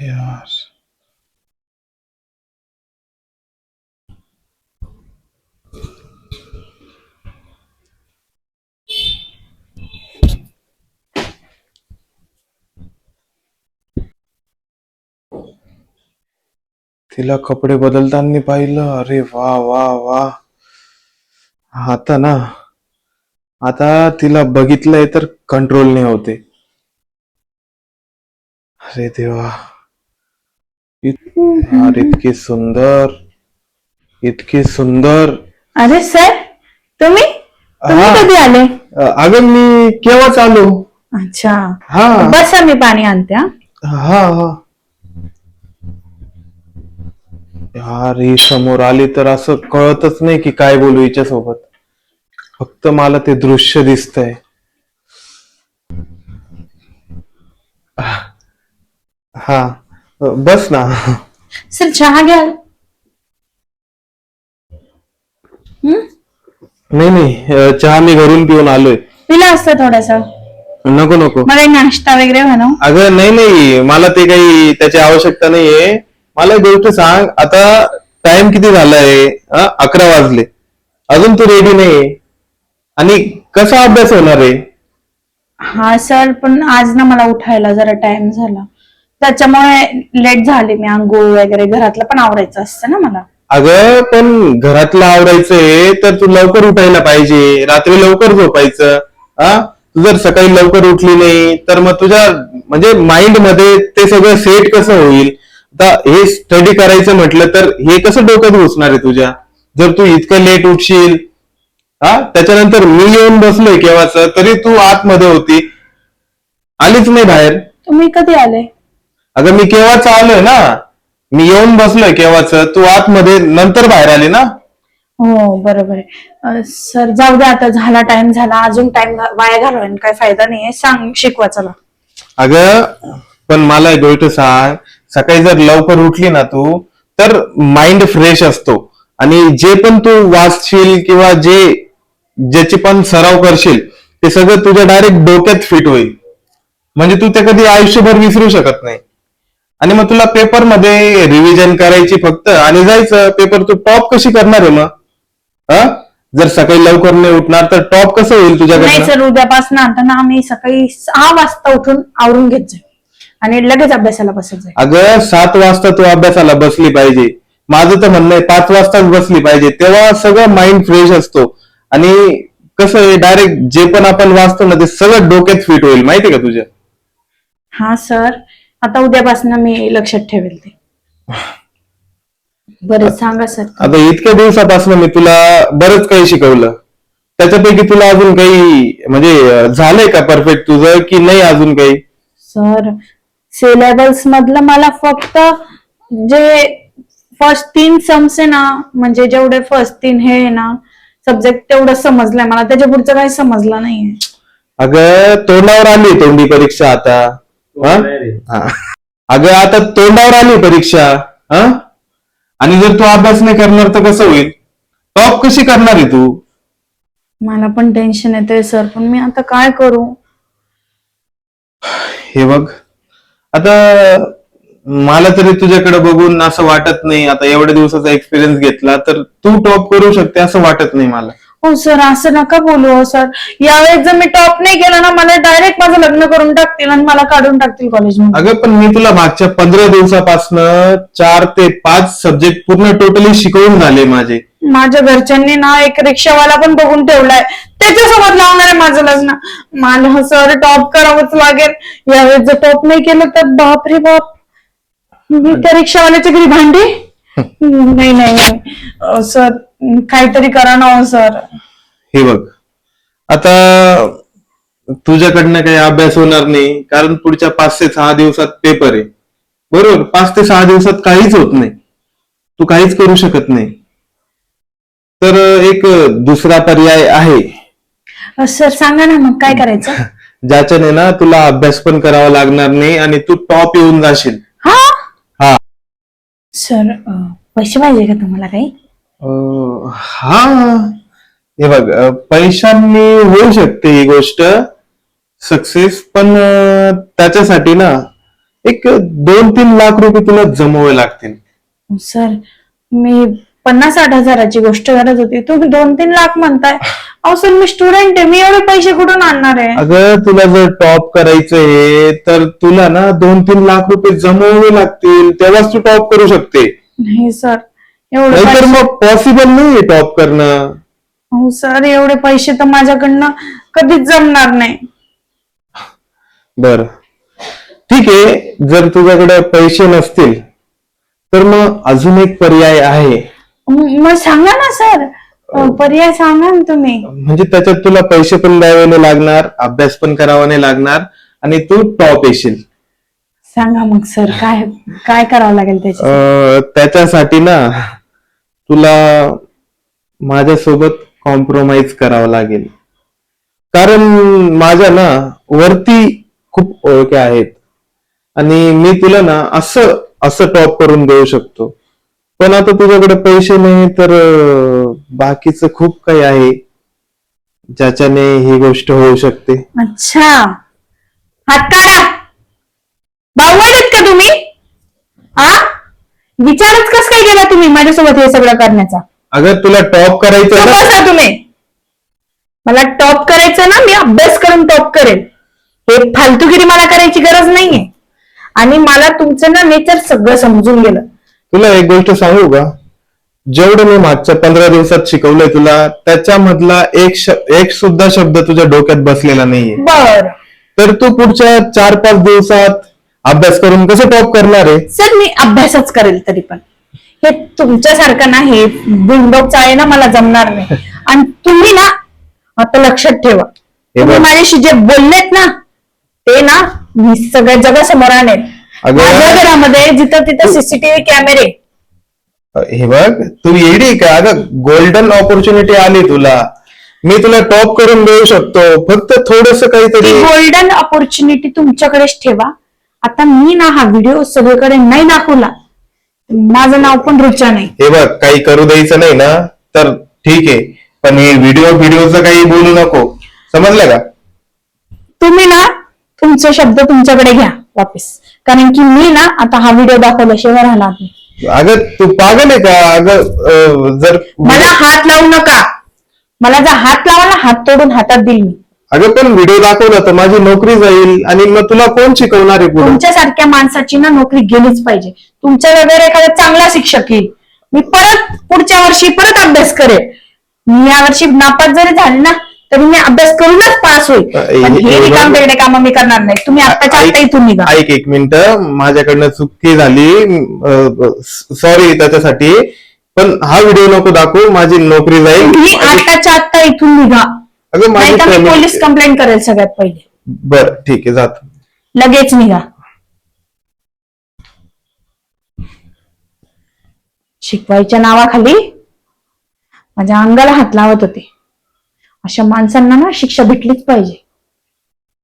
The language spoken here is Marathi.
यार तिला कपडे बदलताना पाहिलं. अरे वा वा वा. आता ना, आता तिला बघितलंय तर कंट्रोल नाही होते. अरे देवा. यार इतकी सुंदर, इतकी सुंदर. अरे सर, तुम्ही तुम्ही हा. कधी आले? अगं मी केव्हाच आलो. अच्छा, हा बसा मी पाणी आणते. हा. हा हा. यार ही समोर आली तर असं कळतच नाही की काय बोलू हिच्या सोबत. फक्त मला ते दृश्य दिसतंय. हा, बस ना. सर चहा घ्याल? नाही नाही, चहा मी घरून पिऊन आलोय. पिला असतं थोडासा. नको नको. मला एक नाश्ता वगैरे बनव. अगं नाही नाही, मला ते काही त्याची आवश्यकता नाहीये. मला एक गोष्ट सांग, आता टाइम किती झालाय? 11 वाजले, अजून तू रेडी नाहीये आणि कसा अभ्यास होणार आहे? हा सर, पण आज ना मला उठायला जरा टाइम झाला, त्याच्यामुळे लेट झाले. मी आंघोळ वगैरे घरातलं पण आवरायचं असतं ना मला. अगं पण घरातलं आवरायचंय तर तू लवकर उठायला पाहिजे, रात्री लवकर झोपायचं. तू जर सकाळी लवकर उठली नाही तर मग तुझ्या म्हणजे माइंड मध्ये ते सगळं सेट कसं होईल? आता हे स्टडी करायचं म्हटलं तर हे कसं डोक्यात घुसणार आहे तुझ्या, जर तू इतकं लेट उठशील? त्याच्यानंतर मी येऊन बसलोय केव्हाच, तरी तू आतमध्ये होती, आलीच नाही बाहेर. तुम्ही कधी आले? अगं मी केव्हाच आलोय ना, मी येऊन बसलोय केव्हाच, तू आतमध्ये नंतर बाहेर आली ना. हो बरोबर आहे. सर जाऊ दे, आता झाला टाइम झाला, अजून टाइम वाया घालवायला काय फायदा नाहीये. सांग, शिकवा चला. अगं पण मला एक गोष्ट सांग, सकाळी जर लवकर उठली ना तू, तर माइंड फ्रेश असतो आणि जे पण तू वाचशील किंवा ज्याची पण सराव करशील ते सगळं तुझ्या डायरेक्ट डोक्यात फिट होईल. म्हणजे तू ते कधी आयुष्यभर विसरू शकत नाही. आणि मग तुला पेपर मध्ये रिव्हिजन करायची फक्त आणि जायचं पेपर. तू टॉप कशी करणार आहे मग? जर सकाळी लवकर नाही उठणार तर टॉप कसं होईल नाही तुझ्याकडनं? सर, उद्यापासून आता ना मी सकाळी 6 वाजता उठून आवरून घेत जाईल आणि लगेच अभ्यासाला बसत जाईल. अगं 7 वाजता तू अभ्यासाला बसली पाहिजे. माझं तर म्हणणं आहे 5 वाजताच बसली पाहिजे, तेव्हा सगळं माइंड फ्रेश असतो आणि कसं आहे डायरेक्ट जे पण आपण वाचतो ना ते सगळं डोक्यात फिट होईल, माहितीये का तुझ्या? हा सर, आता उद्यापासून मी लक्षात ठेवेल ते. बरं सांगा सर. आता इतक्या दिवसापासून मी तुला बरंच काही शिकवलं, त्याच्यापैकी तुला अजून काही म्हणजे झालंय का परफेक्ट तुझं, की नाही अजून काही? सर, सिलेबस मधलं मला फक्त जे फर्स्ट 3 सम्स आहे ना, म्हणजे जेवढे फर्स्ट 3 हे आहे ना सब्जेक्ट, तेवढं समजलंय मला. त्याच्या पुढचं काही समजलं नाहीये. अगं तोंडावर आली तोंडी परीक्षा आता. हा? अगं आता तोंडावर आली परीक्षा. हा, आणि जर तू अभ्यास नाही करणार तर कसं होईल? टॉप कशी करणार आहे तू? मला पण टेन्शन येतंय सर, पण मी आता काय करू? हे बघ, आता मला तरी तुझ्याकडे बघून असं वाटत नाही, आता एवढ्या दिवसाचा एक्सपिरियन्स घेतला तर तू टॉप करू शकते असं वाटत नाही मला. हो सर, असं नका बोलू. हो सर, यावेळेस जर मी टॉप नाही केला ना, मला डायरेक्ट माझं लग्न करून टाकतील आणि मला काढून टाकतील कॉलेजमध्ये. अगं पण मी तुला मागच्या 15 दिवसापासून 4 ते 5 सब्जेक्ट पूर्ण टोटली शिकवून झाले माझे. माझ्या घरच्यांनी ना एक रिक्षावाला पण बघून ठेवलाय, त्याच्यासोबत लावणार आहे माझं लग्न. मला सर टॉप करावंच लागेल. यावेळेस जर टॉप नाही केलं तर बाप रे बाप, मी त्या रिक्षावाल्याच्या घरी भांडी. नाही नाही नाही सर, काहीतरी करा ना हो सर. हे बघ, आता तुझ्याकडनं काही अभ्यास होणार नाही, कारण पुढच्या 5 ते 6 दिवसात पेपर आहे. बरोबर, 5 ते 6 दिवसात काहीच होत नाही, तू काहीच करू शकत नाही. तर एक दुसरा पर्याय आहे. सर सांगा ना, मग काय करायचं? ज्याच्याने ना तुला अभ्यास पण करावा लागणार नाही आणि तू टॉप येऊन जाशील. हा हा. सर, पैसे पाहिजे का तुम्हाला काही? हा, हे बघ, पैशांनी होऊ शकते ही गोष्ट सक्सेस, पण त्याच्यासाठी ना एक 2-3 लाख रुपये तुला जमवावे लागतील. सर मी 50-60 हजाराची गोष्ट करत होती, तुम्ही 2-3 लाख म्हणताय. अहो सर मी स्टुडंट आहे, मी एवढे पैसे कुठून आणणार आहे? अगं तुला जर टॉप करायचं आहे तर तुला ना 2-3 लाख रुपये जमवावे लागतील, तेव्हाच तू टॉप करू शकते. नाही सर, एवढे नाहीतर पैसे. मग पॉसिबल नाहीये टॉप करणं. हो सर, एवढे पैसे तर माझ्याकडनं कधीच जमणार नाही. बर ठीक आहे, जर तुझ्याकडे पैसे नसतील तर मग अजून एक पर्याय आहे. मग सांगा ना सर, पर्याय सांगा ना तुम्ही. म्हणजे त्याच्यात तुला पैसे पण द्यावे नाही लागणार, अभ्यास पण करावा नाही लागणार आणि तू टॉप येशील. सांगा मग सर, काय काय करावं लागेल त्याच्या? त्याच्यासाठी ना तुला माझ्यासोबत कॉम्प्रोमाइज करावं लागेल. कारण माझ्या ना वरती खूप ओळखी आहेत आणि मी तुला ना असं असं टॉप करून देऊ शकतो. पण आता तुझ्याकडे पैसे नाही तर बाकीचं खूप काही आहे ज्याच्याने ही गोष्ट होऊ शकते. अच्छा, हात काढा. बावळट का तुम्ही? आ विचारच कस काय केला तुम्ही माझ्यासोबत हे सगळं करण्याचा? अगर तुला टॉप करायचं ना, बसा तुम्ही. मला टॉप करायचं ना, मी अभ्यास करून टॉप करेल. हे फालतूगिरी मला करायची गरज नाहीये. आणि मला तुमचं ना नेचर सगळं समजून गेलं. तुला एक गोष्ट सांगू का? जेवढं मी मागच्या 15 दिवसात शिकवलंय तुला, त्याच्यामधला एक सुद्धा शब्द तुझ्या डोक्यात बसलेला नाहीये. बर तर तू पुढच्या 4-5 दिवसात अभ्यास करून कसं टॉप करणार आहे? सर, मी अभ्यासच करेल. तरी पण हे तुमच्यासारखं ना, हे बिनडोक चाळे ना मला जमणार नाही. आणि तुम्ही ना आता लक्षात ठेवा, तुम्ही माझ्याशी जे बोललेत ना ते ना मी सगळ्या जगासमोर आणेल. अगं- माझ्या घरामध्ये जिथं तिथं सीसीटीव्ही कॅमेरे. हे बघ, तू येडी का? अगं गोल्डन ऑपॉर्च्युनिटी आली तुला, मी तुला टॉप करून देऊ शकतो. फक्त थोडस ती काहीतरी. गोल्डन ऑपॉर्च्युनिटी तुमच्याकडेच ठेवा. आता मी ना हा व्हिडिओ सगळीकडे नाही दाखवला, माझं नाव पण रुचा नाही. हे बघ, काही करू द्यायचं नाही ना तर ठीक आहे, पण हे व्हिडिओचं काही बोलू नको, समजलं का? तुम्ही ना तुमचे शब्द तुमच्याकडे घ्या वापस. कारण की मी ना आता हा व्हिडिओ दाखवल्याशिवाय राहणार नाही. अगं तू पागल आहे का? अगं जर मला हात लावू नका. मला जर हात लावायला हात तोडून हातात देईल मी. अगं पण व्हिडिओ दाखवला तर माझी नोकरी जाईल आणि मग तुला कोण शिकवणार आहे पुढे? तुमच्यासारख्या माणसाची ना नोकरी गेलीच पाहिजे. तुमच्या वगैरे एखादा चांगला शिक्षक येईल, मी परत पुढच्या वर्षी परत अभ्यास करेल. मी या वर्षी नापास जरी झाले ना तरी मी अभ्यास करूनच पास होईल. पण हे रिकाम वेगळे काम मी करणार नाही. तुम्ही आत्ताच्या आत्ता इथून निघा. ऐक एक मिनिट, माझ्याकडनं चुकी झाली, सॉरी त्याच्यासाठी. पण हा व्हिडिओ नको दाखवू, माझी नोकरी जाईल. तुम्ही आत्ताच्या आत्ता इथून निघा. अगं माझी नाही तर मी family- पोलीस कंप्लेंट करेल सगळ्यात पहिले. बर ठीक आहे, जातो. लगेच निघा. शिकवायच्या नावाखाली माझ्या अंगाला हात लावत होते. अशा माणसांना ना शिक्षा भेटलीच पाहिजे.